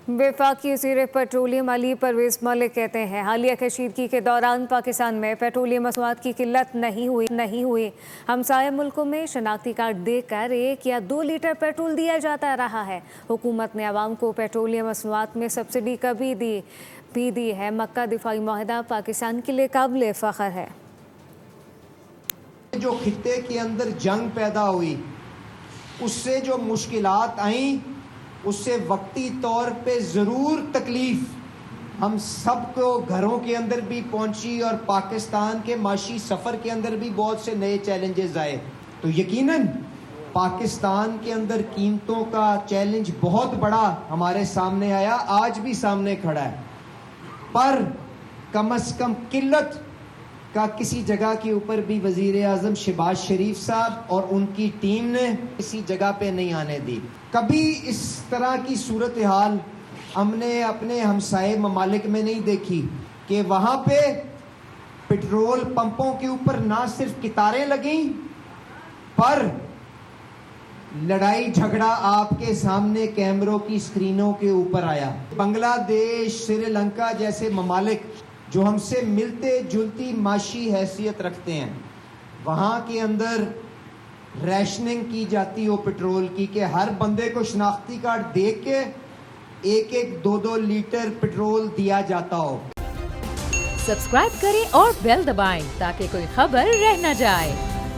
वफाकी वज़ीर पेट्रोलियम अली परवेज़ मलिक कहते हैं हालिया कशीदगी के दौरान पाकिस्तान में पेट्रोलियम मसनूआत की किल्लत नहीं हुई। हमसाया मुल्कों में शनाख्ती कार्ड देकर 1 या 2 लीटर पेट्रोल दिया जाता रहा है। हुकूमत ने आवाम को पेट्रोलियम मसनूआत में सब्सिडी कभी दी है। मक्का दिफाई माहिदा पाकिस्तान के लिए काबिल फ़ख्र है। जो खित्ते के अंदर जंग पैदा हुई, उससे जो मुश्किलात आई, उससे वक्ती तौर पे ज़रूर तकलीफ़ हम सबको घरों के अंदर भी पहुंची और पाकिस्तान के माशी सफ़र के अंदर भी बहुत से नए चैलेंजेस आए। तो यकीनन पाकिस्तान के अंदर कीमतों का चैलेंज बहुत बड़ा हमारे सामने आया, आज भी सामने खड़ा है। पर कम से कम किल्लत का किसी जगह के ऊपर भी वज़ीर आज़म शहबाज शरीफ साहब और उनकी टीम ने किसी जगह पे नहीं आने दी। कभी इस तरह की सूरत हाल हमने अपने हमसाये ममालिक में नहीं देखी कि वहाँ पे पेट्रोल पंपों के ऊपर ना सिर्फ कितारें लगी, पर लड़ाई झगड़ा आपके सामने कैमरों की स्क्रीनों के ऊपर आया। बांग्लादेश, श्रीलंका जैसे ममालिक जो हमसे मिलते जुलती माशी हैसियत रखते हैं, वहाँ के अंदर रैशनिंग की जाती हो पेट्रोल की कि हर बंदे को शनाख्ती कार्ड दे के 1-1, 2-2 लीटर पेट्रोल दिया जाता हो। सब्सक्राइब करें और बेल दबाएं ताकि कोई खबर रह न जाए।